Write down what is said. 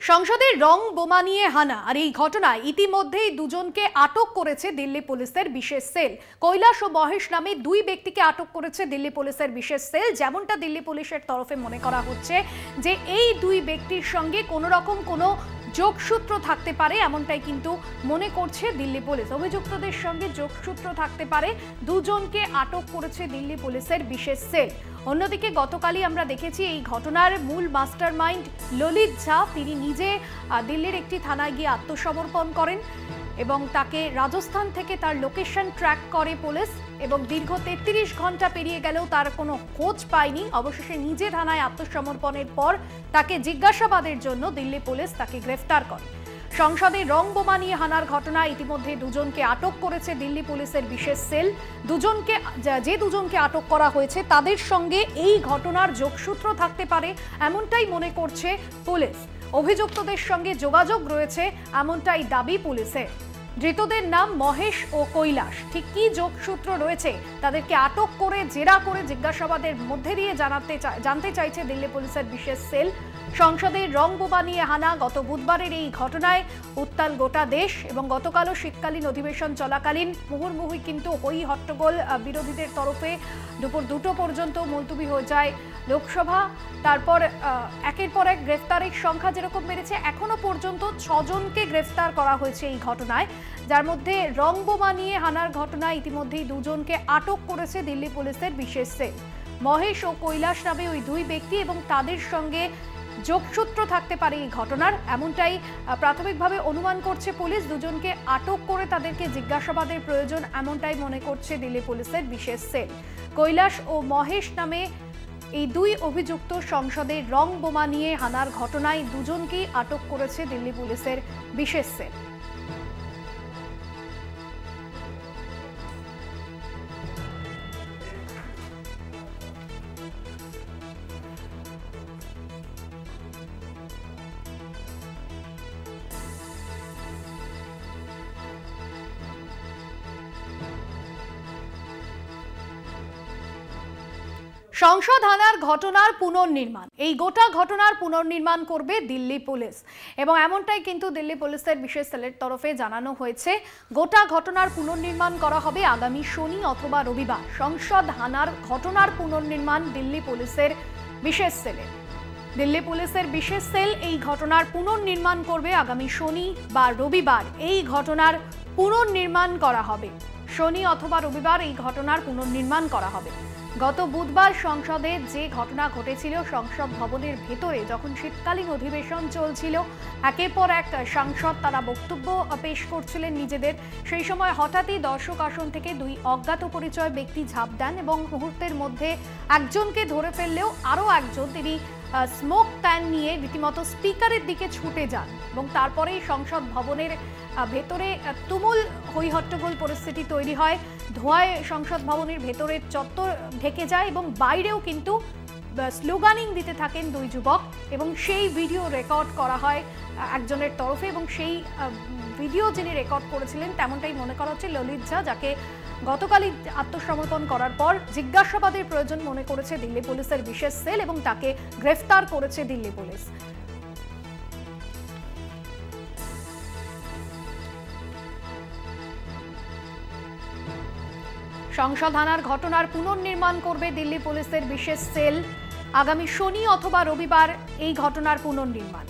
সংসদের রং বোমা নিয়ে হানা আর এই ঘটনায় ইতিমধ্যেই দুজনকে আটক করেছে দিল্লি পুলিশের বিশেষ সেল। কৈলাস ও মহেশ নামে দুই ব্যক্তিকে আটক করেছে দিল্লি পুলিশের বিশেষ সেল। যেমনটা দিল্লি পুলিশের তরফে মনে করা হচ্ছে যে এই দুই ব্যক্তির সঙ্গে কোনো রকম কোনো যোগসূত্র থাকতে পারে, এমনটাই কিন্তু মনে করছে দিল্লি পুলিশ। অভিযুক্তদের সঙ্গে যোগসূত্র থাকতে পারে, দুজনকে আটক করেছে দিল্লি পুলিশের বিশেষ সেল। অন্যদিকে গতকালই আমরা দেখেছি এই ঘটনার মূল মাস্টারমাইন্ড ললিত ঝা, তিনি নিজে দিল্লির একটি থানায় গিয়ে আত্মসমর্পণ করেন এবং তাকে রাজস্থান থেকে তার লোকেশন ট্র্যাক করে পুলিশ এবং দীর্ঘ 33 ঘন্টা পেরিয়ে গেলেও তার কোনো খোঁজ পায়নি। অবশেষে নিজে থানায় আত্মসমর্পণের পর তাকে জিজ্ঞাসাবাদের জন্য দিল্লি পুলিশ তাকে গ্রেফতার করে। সংসদে রং বোমা নিয়ে হানার ঘটনায় ইতিমধ্যে দুজনকে আটক করেছে দিল্লি পুলিশের বিশেষ সেল। যে দুজনকে আটক করা হয়েছে তাদের সঙ্গে এই ঘটনার যোগসূত্র থাকতে পারে, এমনটাই মনে করছে পুলিশ। অভিযুক্তদের সঙ্গে যোগাযোগ রয়েছে এমনটাই দাবি পুলিশের। ধৃতদের নাম মহেশ ও কৈলাস। ঠিক কি যোগসূত্র রয়েছে তাদেরকে আটক করে জেরা করে জিজ্ঞাসাবাদের মধ্যে দিয়ে জানতে চাইছে দিল্লি পুলিশের বিশেষ সেল। সংসদের রং বোমা নিয়ে হানা, গত বুধবারের এই ঘটনায় উত্তাল গোটা দেশ এবং গতকালও শীতকালীন অধিবেশন চলাকালীন মুহুর্মুহুই কিন্তু হই হট্টগোল বিরোধীদের তরফে। দুপুর 2টো পর্যন্ত মুলতুবি হয়ে যায় লোকসভা। তারপর একের পর এক গ্রেফতারের সংখ্যা যেরকম বেড়েছে, এখনো পর্যন্ত 6 জনকে গ্রেফতার করা হয়েছে এই ঘটনায়, যার মধ্যে রং বোমা নিয়ে হানার ঘটনায় ইতিমধ্যেই দুজনকে আটক করেছে দিল্লি পুলিশের বিশেষ সেল। মহেশ ও কৈলাস নামে ওই দুই ব্যক্তি এবং তাদের সঙ্গে যোগসূত্র থাকতে পারে এই ঘটনার, এমনটাই প্রাথমিকভাবে অনুমান করছে পুলিশ। দুজনকে আটক করে তাদেরকে জিজ্ঞাসাবাদের প্রয়োজন, এমনটাই মনে করছে দিল্লি পুলিশের বিশেষ সেল। কৈলাস ও মহেশ নামে এই দুই অভিযুক্ত সংসদে রং বোমা নিয়ে হানার ঘটনায় দুজনকেই আটক করেছে দিল্লি পুলিশের বিশেষ সেল। সংসদ হানার ঘটনার পুনর্নির্মাণ, এই গোটা ঘটনার পুনর্নির্মাণ করবে দিল্লি পুলিশ এবং এমনটাই কিন্তু দিল্লি পুলিশের বিশেষ সেলের তরফে জানানো হয়েছে। গোটা ঘটনার পুনর্নির্মাণ করা হবে আগামী শনি অথবা রবিবার। সংসদ হানার ঘটনার পুনর্নির্মাণ দিল্লি পুলিশের বিশেষ সেলে। দিল্লি পুলিশের বিশেষ সেল এই ঘটনার পুনর্নির্মাণ করবে আগামী শনি বা রবিবার। এই ঘটনার পুনর্নির্মাণ করা হবে শনি অথবা রবিবার, এই ঘটনার পুনর্নির্মাণ করা হবে। গত বুধবার সংসদে যে ঘটনা ঘটেছিল, সংসদ ভবনের ভেতরে যখন শীতকালীন অধিবেশন চলছিল, একের পর এক সাংসদ তারা বক্তব্য পেশ করছিলেন নিজেদের, সেই সময় হঠাৎই দর্শক আসন থেকে দুই অজ্ঞাত পরিচয় ব্যক্তি ঝাঁপ দেন এবং মুহূর্তের মধ্যে একজনকে ধরে ফেললেও আরও একজন তিনি স্মোক প্যান নিয়ে রীতিমতো স্পিকারের দিকে ছুটে যান এবং তারপরেই সংসদ ভবনের ভেতরে তুমুল হইহট্টগোল পরিস্থিতি তৈরি হয়। ধোঁয়ায় সংসদ ভবনের ভেতরের চত্বর ঢেকে যায় এবং বাইরেও কিন্তু স্লোগানিং দিতে থাকেন দুই যুবক এবং সেই ভিডিও রেকর্ড করা হয় একজনের তরফে এবং সেই ভিডিও যিনি রেকর্ড করেছিলেন তেমনটাই মনে করা হচ্ছে ললিত ঝা, যাকে গতকালই আত্মসমর্পণ করার পর জিজ্ঞাসাবাদের প্রয়োজন মনে করেছে দিল্লি পুলিশের বিশেষ সেল এবং তাকে গ্রেফতার করেছে দিল্লি পুলিশ। সংসদ হানার ঘটনার পুনর্নির্মাণ করবে দিল্লি পুলিশের বিশেষ সেল। আগামী শনি অথবা রবিবার এই ঘটনার পুনর্নির্মাণ।